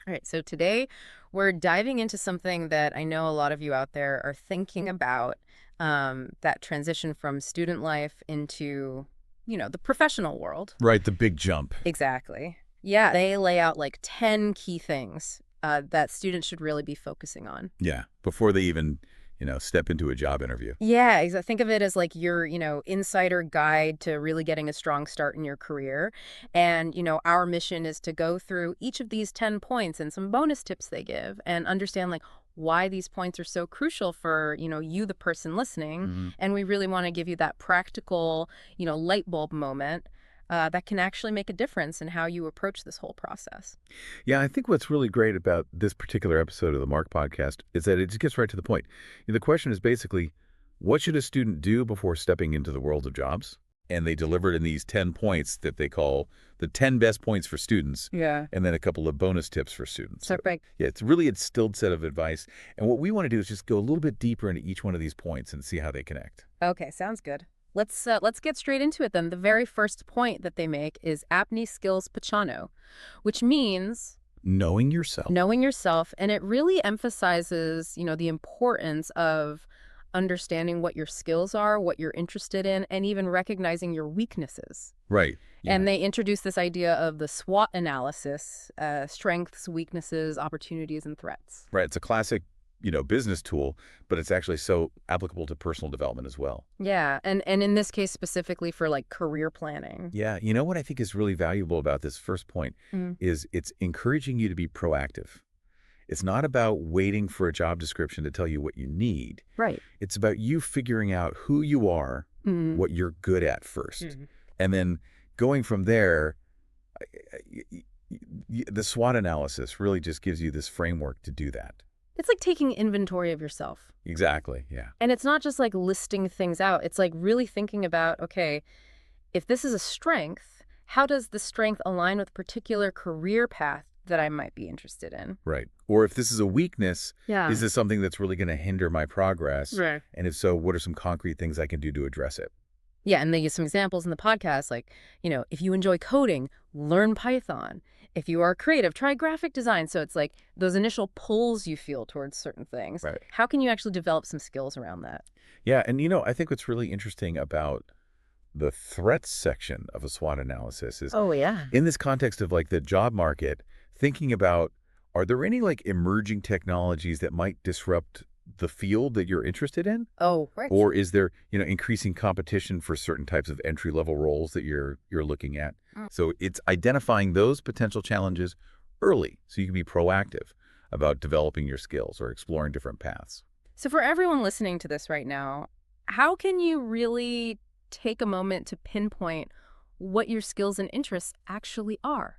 All right, so today we're diving into something that I know a lot of you out there are thinking about, that transition from student life into, the professional world. Right, the big jump. Exactly. Yeah, they lay out like 10 key things that students should really be focusing on. Yeah, before they even, step into a job interview. Yeah, think of it as like your, insider guide to really getting a strong start in your career. And, our mission is to go through each of these 10 points and some bonus tips they give and understand like why these points are so crucial for, you, the person listening. hmm And we really want to give you that practical, light bulb moment that can actually make a difference in how you approach this whole process. Yeah, I think what's really great about this particular episode of the Mark podcast is that it just gets right to the point. The question is basically, what should a student do before stepping into the world of jobs? And they delivered in these 10 points that they call the 10 best points for students, Yeah. and then a couple of bonus tips for students. So, Perfect. yeah, it's really a distilled set of advice. And what we want to do is just go a little bit deeper into each one of these points and see how they connect. Okay, sounds good. Let's get straight into it then. The very first point that they make is apne skills pachano, which means Knowing yourself. knowing yourself, and it really emphasizes, the importance of understanding what your skills are, what you're interested in, and even recognizing your weaknesses. Right. Yeah. And they introduce this idea of the SWOT analysis, strengths, weaknesses, opportunities, and threats. Right. It's a classic, business tool, but it's actually so applicable to personal development as well. Yeah, and in this case specifically for like career planning. Yeah. You know what I think is really valuable about this first point Mm. is it's encouraging you to be proactive. It's not about waiting for a job description to tell you what you need. Right. It's about you figuring out who you are, Mm. what you're good at first. Mhm. And then going from there, the SWOT analysis really just gives you this framework to do that. It's like taking inventory of yourself. Exactly. Yeah. And it's not just like listing things out. It's like really thinking about, okay, if this is a strength, how does the strength align with a particular career path that I might be interested in? Right. Or if this is a weakness, Yeah. is this something that's really going to hinder my progress? Right. And if so, what are some concrete things I can do to address it? Yeah, and they use some examples in the podcast, like, if you enjoy coding, learn Python. If you are creative, try graphic design. So it's like those initial pulls you feel towards certain things. Right. How can you actually develop some skills around that? Yeah. And, I think what's really interesting about the threats section of a SWOT analysis is Oh, yeah. in this context of like the job market, thinking about, are there any like emerging technologies that might disrupt the field that you're interested in? Oh, right. Or is there, increasing competition for certain types of entry-level roles that you're looking at? Mm. So it's identifying those potential challenges early so you can be proactive about developing your skills or exploring different paths. So for everyone listening to this right now, how can you really take a moment to pinpoint what your skills and interests actually are?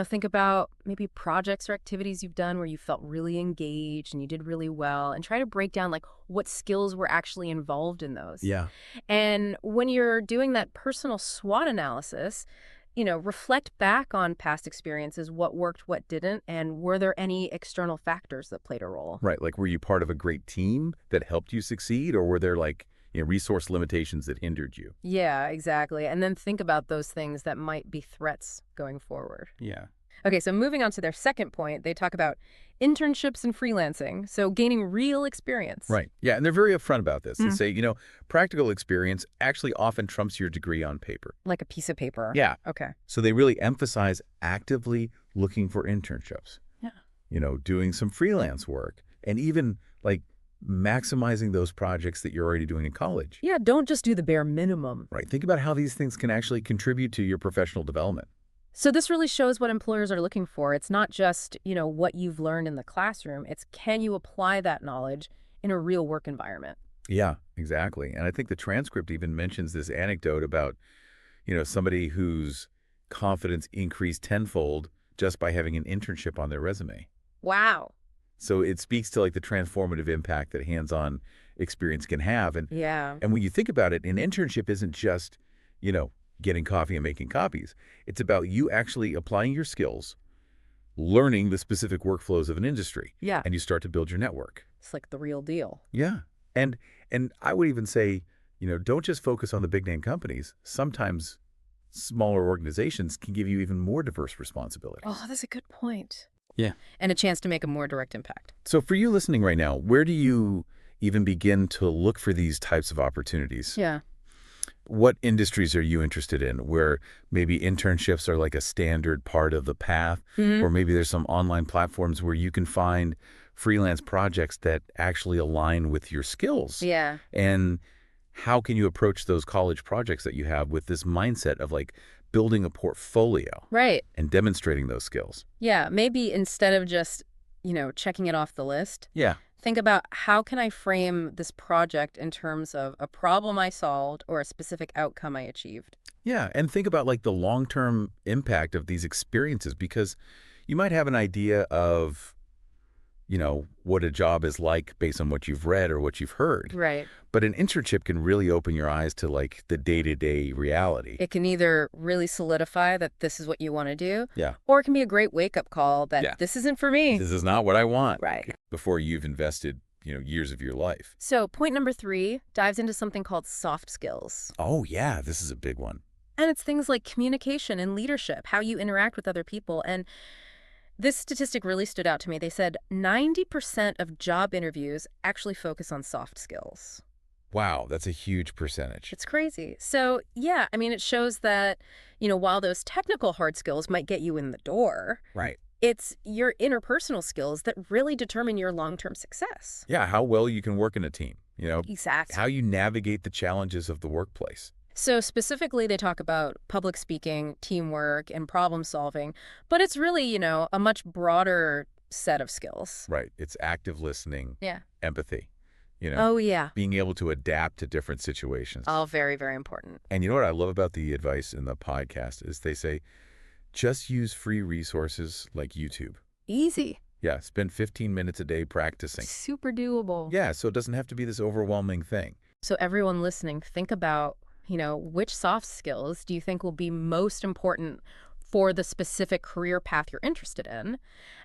Think about maybe projects or activities you've done where you felt really engaged and you did really well, and try to break down like what skills were actually involved in those. Yeah. And when you're doing that personal SWOT analysis, reflect back on past experiences, what worked, what didn't, and were there any external factors that played a role? Right. Like, were you part of a great team that helped you succeed, or were there like, resource limitations that hindered you? Yeah, exactly. And then think about those things that might be threats going forward. Yeah. Okay, so moving on to their second point, they talk about internships and freelancing, so gaining real experience. Right. Yeah. And they're very upfront about this. They Mm. say, practical experience actually often trumps your degree on paper. Like a piece of paper. Yeah. Okay. So they really emphasize actively looking for internships. Yeah. Doing some freelance work, and even like maximizing those projects that you're already doing in college. Yeah, don't just do the bare minimum. Right. Think about how these things can actually contribute to your professional development. So this really shows what employers are looking for. It's not just, what you've learned in the classroom. It's can you apply that knowledge in a real work environment? Yeah, exactly. And I think the transcript even mentions this anecdote about, somebody whose confidence increased tenfold just by having an internship on their resume. Wow. So it speaks to like the transformative impact that hands-on experience can have. Yeah. And when you think about it, an internship isn't just, getting coffee and making copies. It's about you actually applying your skills, learning the specific workflows of an industry. Yeah. And you start to build your network. It's like the real deal. Yeah. And I would even say, don't just focus on the big name companies. Sometimes smaller organizations can give you even more diverse responsibilities. Oh, that's a good point. Yeah. and a chance to make a more direct impact. So for you listening right now, where do you even begin to look for these types of opportunities? Yeah. What industries are you interested in where maybe internships are like a standard part of the path, or maybe there's some online platforms where you can find freelance projects that actually align with your skills? Yeah. And how can you approach those college projects that you have with this mindset of like building a portfolio Right. and demonstrating those skills? Yeah. Maybe instead of just, checking it off the list, Yeah. think about how can I frame this project in terms of a problem I solved or a specific outcome I achieved. Yeah, and think about like the long-term impact of these experiences, because you might have an idea of, what a job is like based on what you've read or what you've heard. Right. But an internship can really open your eyes to like the day-to-day reality. It can either really solidify that this is what you want to do, Yeah. or it can be a great wake-up call that this isn't for me. This is not what I want. Right. Before you've invested, years of your life. So point number 3 dives into something called soft skills. Oh, yeah, this is a big one. And it's things like communication and leadership, how you interact with other people. And this statistic really stood out to me. They said 90% of job interviews actually focus on soft skills. Wow, that's a huge percentage. It's crazy. So, yeah, it shows that, while those technical hard skills might get you in the door, Right. it's your interpersonal skills that really determine your long-term success. Yeah, how well you can work in a team, Exactly. how you navigate the challenges of the workplace. So specifically, they talk about public speaking, teamwork, and problem solving, but it's really, a much broader set of skills. Right. It's active listening, Yeah. empathy, Oh, yeah. being able to adapt to different situations. All very, very important. And you know what I love about the advice in the podcast is they say, just use free resources like YouTube. Easy. Yeah, spend 15 minutes a day practicing. Super doable. Yeah, so it doesn't have to be this overwhelming thing. So everyone listening, think about, which soft skills do you think will be most important for the specific career path you're interested in?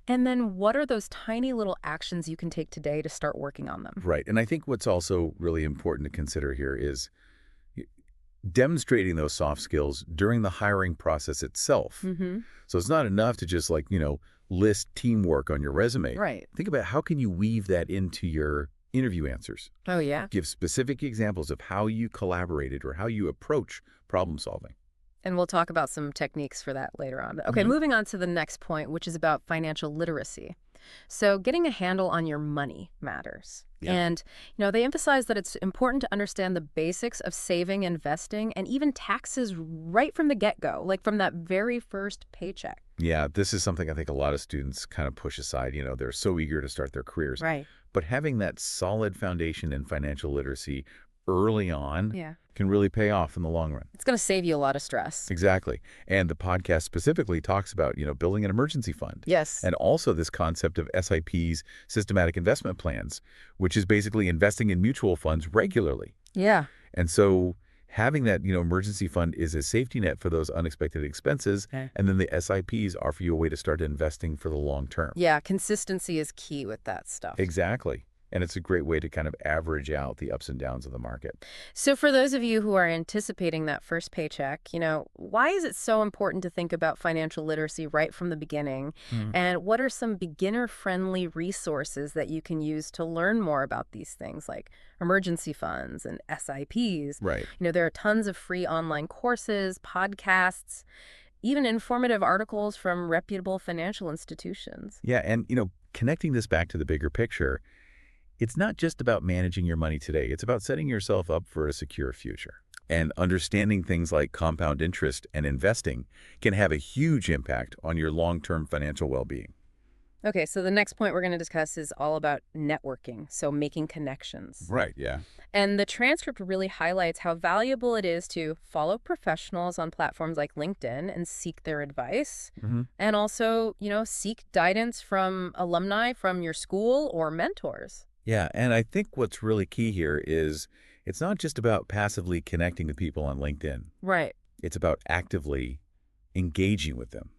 And then what are those tiny little actions you can take today to start working on them? Right. And I think what's also really important to consider here is demonstrating those soft skills during the hiring process itself. Mm-hmm. So it's not enough to just list teamwork on your resume. Right. Think about how can you weave that into your interview answers. Oh, yeah. Give specific examples of how you collaborated or how you approach problem solving. And we'll talk about some techniques for that later on. But okay, moving on to the next point, which is about financial literacy. So getting a handle on your money matters. Yeah. And, they emphasize that it's important to understand the basics of saving, investing, and even taxes right from the get-go, like from that very first paycheck. Yeah, this is something I think a lot of students kind of push aside. They're so eager to start their careers. Right. But having that solid foundation in financial literacy early on Yeah. can really pay off in the long run. It's going to save you a lot of stress. Exactly. And the podcast specifically talks about, building an emergency fund. Yes. And also this concept of SIPs, systematic investment plans, which is basically investing in mutual funds regularly. Yeah. And so having that, emergency fund is a safety net for those unexpected expenses. Okay. And then the SIPs offer you a way to start investing for the long term. Yeah, consistency is key with that stuff. Exactly. And it's a great way to kind of average out the ups and downs of the market. So for those of you who are anticipating that first paycheck, why is it so important to think about financial literacy right from the beginning? And what are some beginner-friendly resources that you can use to learn more about these things like emergency funds and SIPs? Right. There are tons of free online courses, podcasts, even informative articles from reputable financial institutions. Yeah. And, connecting this back to the bigger picture, it's not just about managing your money today. It's about setting yourself up for a secure future. And understanding things like compound interest and investing can have a huge impact on your long-term financial well-being. Okay, so the next point we're going to discuss is all about networking, so making connections. Right, yeah. And the transcript really highlights how valuable it is to follow professionals on platforms like LinkedIn and seek their advice. And also, seek guidance from alumni from your school or mentors. Yeah, and I think what's really key here is it's not just about passively connecting with people on LinkedIn. Right. It's about actively engaging with them.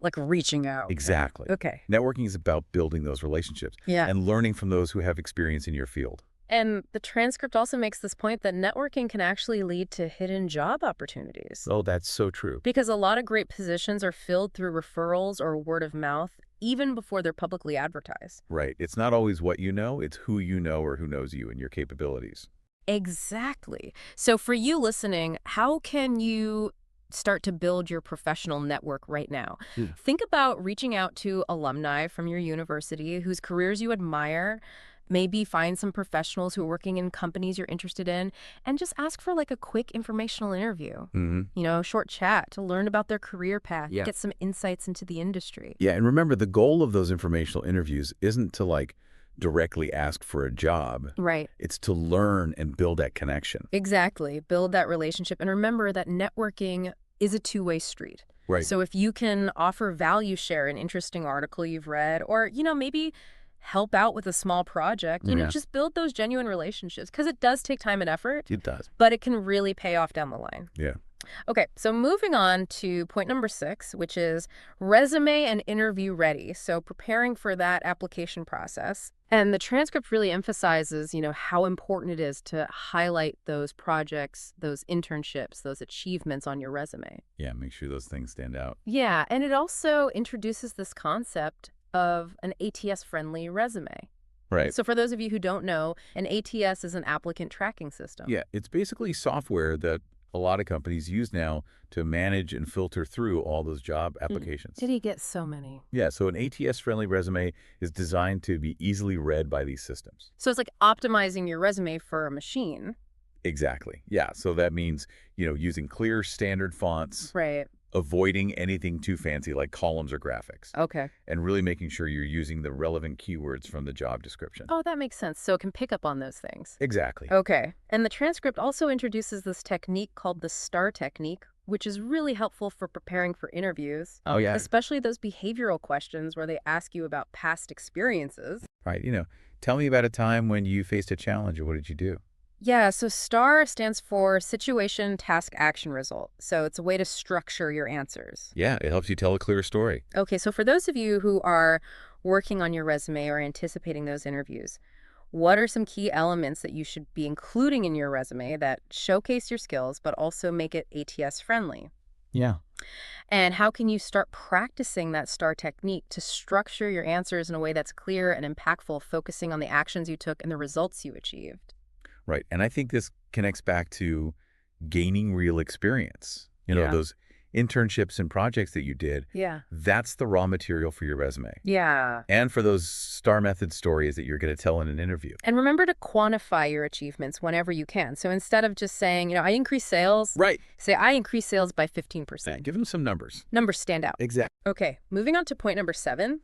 Like reaching out. Exactly. Okay. Networking is about building those relationships and learning from those who have experience in your field. And the transcript also makes this point that networking can actually lead to hidden job opportunities. Oh, that's so true. Because a lot of great positions are filled through referrals or word of mouth, even before they're publicly advertised. Right. It's not always what you know, it's who you know or who knows you and your capabilities. Exactly. So for you listening, how can you start to build your professional network right now? Think about reaching out to alumni from your university whose careers you admire. Maybe find some professionals who are working in companies you're interested in and just ask for like a quick informational interview. Mm-hmm. A short chat to learn about their career path, Yeah. get some insights into the industry. Yeah, and remember, the goal of those informational interviews isn't to, like, directly ask for a job. Right. It's to learn and build that connection. Exactly. Build that relationship. And remember that networking is a two-way street. Right. So if you can offer value, share an interesting article you've read, or, maybe help out with a small project, Yeah. just build those genuine relationships because it does take time and effort, It does. but it can really pay off down the line. Yeah. Okay, so moving on to point number 6, which is resume and interview ready. So preparing for that application process. And the transcript really emphasizes, how important it is to highlight those projects, those internships, those achievements on your resume. Yeah, make sure those things stand out. Yeah, and it also introduces this concept of an ATS-friendly resume. Right. So for those of you who don't know, an ATS is an applicant tracking system. Yeah, it's basically software that a lot of companies use now to manage and filter through all those job applications. Did he get so many? Yeah, so an ATS-friendly resume is designed to be easily read by these systems. So it's like optimizing your resume for a machine. Exactly. Yeah, so that means, using clear standard fonts, Right. avoiding anything too fancy like columns or graphics, Okay. and really making sure you're using the relevant keywords from the job description. Oh, that makes sense. So it can pick up on those things. Exactly. Okay. And the transcript also introduces this technique called the STAR technique, which is really helpful for preparing for interviews. Oh, yeah. Especially those behavioral questions where they ask you about past experiences. Right. Tell me about a time when you faced a challenge, or what did you do? Yeah, so STAR stands for Situation, Task, Action, Result. So it's a way to structure your answers. Yeah, it helps you tell a clear story. Okay, so for those of you who are working on your resume or anticipating those interviews, what are some key elements that you should be including in your resume that showcase your skills but also make it ATS friendly? Yeah. And how can you start practicing that STAR technique to structure your answers in a way that's clear and impactful, focusing on the actions you took and the results you achieved? Right. And I think this connects back to gaining real experience. Yeah. Those internships and projects that you did. Yeah. That's the raw material for your resume. Yeah. And for those STAR method stories that you're going to tell in an interview. And remember to quantify your achievements whenever you can. So instead of just saying, I increased sales, Right. say I increased sales by 15%. Give them some numbers. Numbers stand out. Exactly. Okay, moving on to point number 7.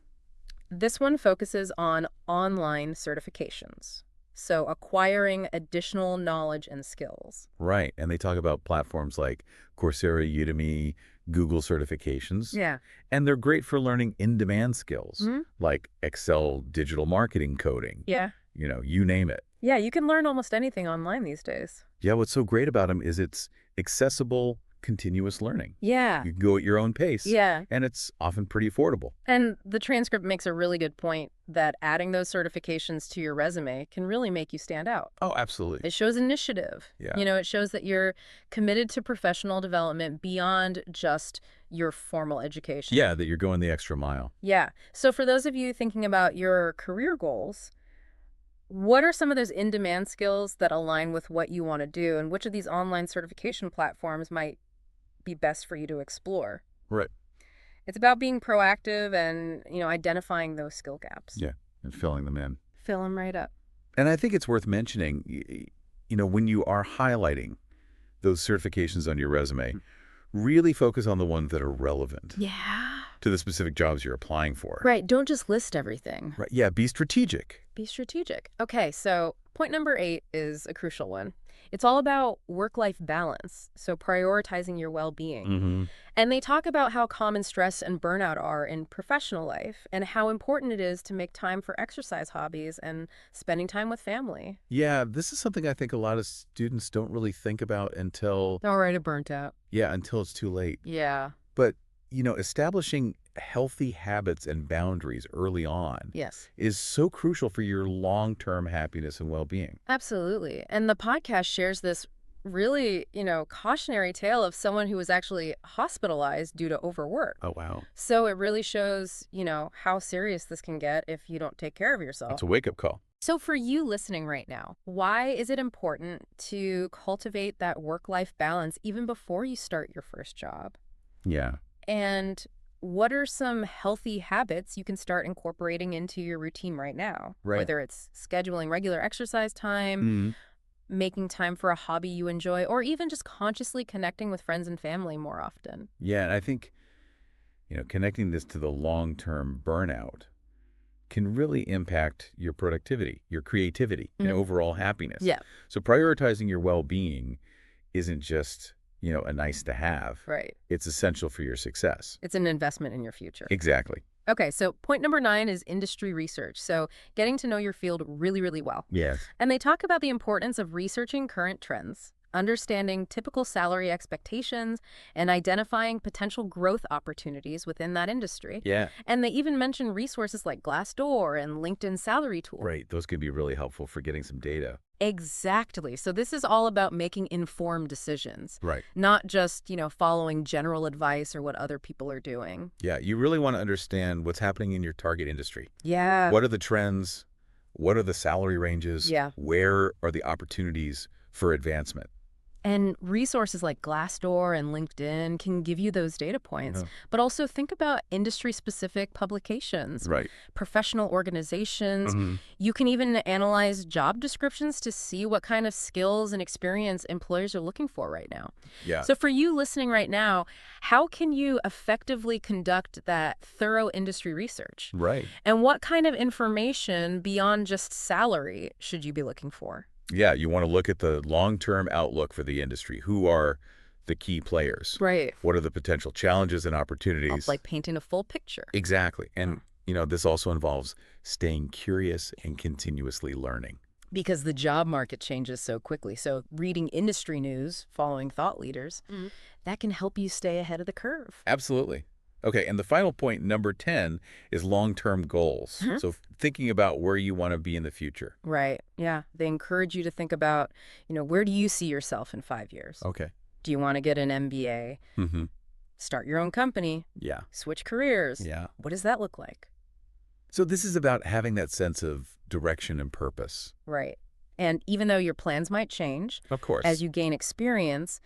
This one focuses on online certifications. So acquiring additional knowledge and skills. Right. And they talk about platforms like Coursera, Udemy, Google certifications. Yeah. And they're great for learning in-demand skills Mhm. like Excel, digital marketing, coding. Yeah. You name it. Yeah, you can learn almost anything online these days. Yeah, what's so great about them is it's accessible, continuous learning. Yeah. You can go at your own pace. Yeah. And it's often pretty affordable. And the transcript makes a really good point that adding those certifications to your resume can really make you stand out. Oh, absolutely. It shows initiative. Yeah. It shows that you're committed to professional development beyond just your formal education. Yeah, that you're going the extra mile. Yeah. So for those of you thinking about your career goals, what are some of those in-demand skills that align with what you want to do? And which of these online certification platforms might be best for you to explore? Right. It's about being proactive and, identifying those skill gaps. Yeah, and filling them in. Fill them right up. And I think it's worth mentioning, when you are highlighting those certifications on your resume, really focus on the ones that are relevant Yeah. to the specific jobs you're applying for. Right. Don't just list everything. Right. Yeah, be strategic. Be strategic. Okay, so point number 8 is a crucial one. It's all about work-life balance, so prioritizing your well-being. Mm-hmm. And they talk about how common stress and burnout are in professional life and how important it is to make time for exercise hobbies and spending time with family. Yeah, this is something I think a lot of students don't really think about until Already burnt out. until it's too late. Yeah. But, establishing healthy habits and boundaries early on Yes. is so crucial for your long-term happiness and well-being. Absolutely. And the podcast shares this really, cautionary tale of someone who was actually hospitalized due to overwork. Oh, wow. So it really shows, how serious this can get if you don't take care of That's yourself. a wake-up call. So for you listening right now, why is it important to cultivate that work-life balance even before you start your first job? Yeah. And what are some healthy habits you can start incorporating into your routine right now? Right. Whether it's scheduling regular exercise time, Mhm. making time for a hobby you enjoy, or even just consciously connecting with friends and family more often. Yeah, and I think, connecting this to the long-term burnout can really impact your productivity, your creativity, and Mhm. overall happiness. Yeah, So prioritizing your well-being isn't just, a nice to have. right. It's essential for your success. It's an investment in your future. Exactly. Okay, so point number 9 is industry research. So getting to know your field really, really well. Yes. And they talk about the importance of researching current trends, understanding typical salary expectations, and identifying potential growth opportunities within that industry. Yeah. And they even mention resources like Glassdoor and LinkedIn Salary Tool. Right. Those could be really helpful for getting some data. Exactly. So this is all about making informed decisions, Right. not just, following general advice or what other people are doing. Yeah. You really want to understand what's happening in your target industry. Yeah. What are the trends? What are the salary ranges? Yeah. Where are the opportunities for advancement? And resources like Glassdoor and LinkedIn can give you those data points. But also think about industry-specific publications, Right. professional organizations. Mm-hmm. You can even analyze job descriptions to see what kind of skills and experience employers are looking for right now. Yeah. So for you listening right now, how can you effectively conduct that thorough industry research? Right. And what kind of information beyond just salary should you be looking for? Yeah, you want to look at the long-term outlook for the industry. Who are the key players? Right. What are the potential challenges and opportunities? Like painting a full picture. Exactly. And, this also involves staying curious and continuously learning. Because the job market changes so quickly. So reading industry news, following thought leaders, that can help you stay ahead of the curve. Absolutely. Okay, and the final point, number 10, is long-term goals. So thinking about where you want to be in the future. Right. Yeah. They encourage you to think about, where do you see yourself in 5 years? Okay. Do you want to get an MBA? Mm-hmm. Start your own company? Yeah. Switch careers? Yeah. What does that look like? So this is about having that sense of direction and purpose. Right. And even though your plans might change, Of course. as you gain experience,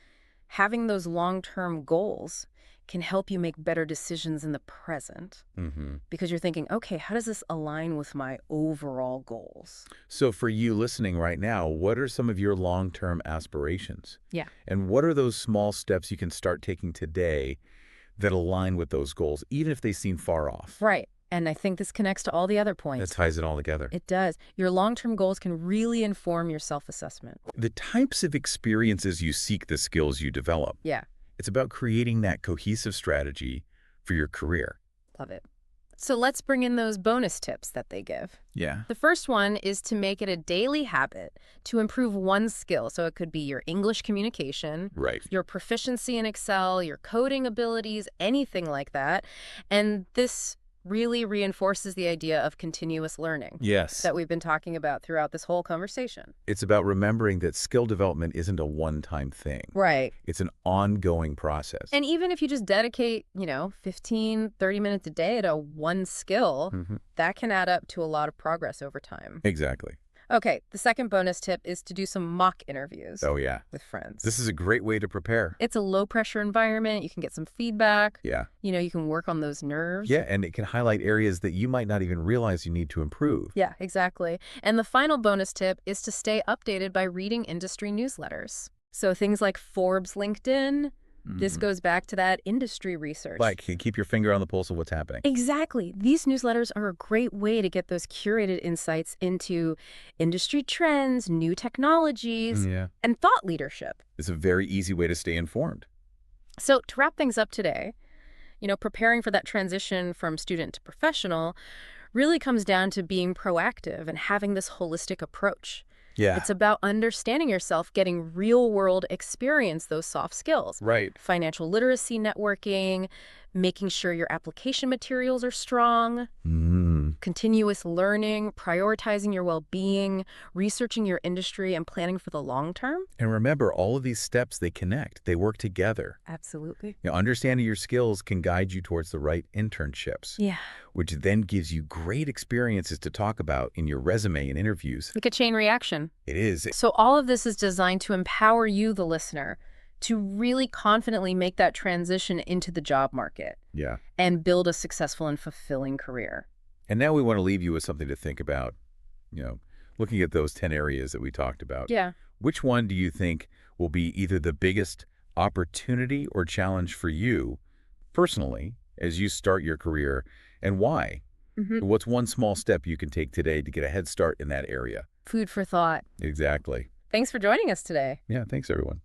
having those long-term goals can help you make better decisions in the present Mm-hmm. because you're thinking, okay, how does this align with my overall goals? So for you listening right now, what are some of your long-term aspirations? Yeah. And what are those small steps you can start taking today that align with those goals, even if they seem far off? Right. And I think this connects to all the other points. That ties it all together. It does. Your long-term goals can really inform your self-assessment. The types of experiences you seek, the skills you develop. Yeah. It's about creating that cohesive strategy for your career. Love it. So let's bring in those bonus tips that they give. Yeah. The first one is to make it a daily habit to improve one skill. So it could be your English communication, Right. your proficiency in Excel, your coding abilities, anything like that. And this really reinforces the idea of continuous learning Yes. that we've been talking about throughout this whole conversation. It's about remembering that skill development isn't a one-time thing. Right. It's an ongoing process. And even if you just dedicate, 15, 30 minutes a day to one skill, Mhm. that can add up to a lot of progress over time. Exactly. Okay, the second bonus tip is to do some mock interviews Oh, yeah. with friends. This is a great way to prepare. It's a low-pressure environment. You can get some feedback. Yeah. You can work on those nerves. Yeah, and it can highlight areas that you might not even realize you need to improve. Yeah, exactly. And the final bonus tip is to stay updated by reading industry newsletters. So things like Forbes, LinkedIn, this goes back to that industry research. Like, you keep your finger on the pulse of what's happening. Exactly. These newsletters are a great way to get those curated insights into industry trends, new technologies, Yeah. and thought leadership. It's a very easy way to stay informed. So to wrap things up today, preparing for that transition from student to professional really comes down to being proactive and having this holistic approach. Yeah. It's about understanding yourself, getting real-world experience, those soft skills. Right. Financial literacy, networking, making sure your application materials are strong, Mm. continuous learning, prioritizing your well-being, researching your industry, and planning for the long term. And remember, all of these steps, they connect. They work together. Absolutely. Understanding your skills can guide you towards the right internships, Yeah. which then gives you great experiences to talk about in your resume and interviews. Like a chain reaction. It is. So all of this is designed to empower you, the listener, to really confidently make that transition into the job market Yeah. and build a successful and fulfilling career. And now we want to leave you with something to think about, looking at those 10 areas that we talked about. Yeah. Which one do you think will be either the biggest opportunity or challenge for you personally as you start your career, and why? What's one small step you can take today to get a head start in that area? Food for thought. Exactly. Thanks for joining us today. Yeah, thanks, everyone.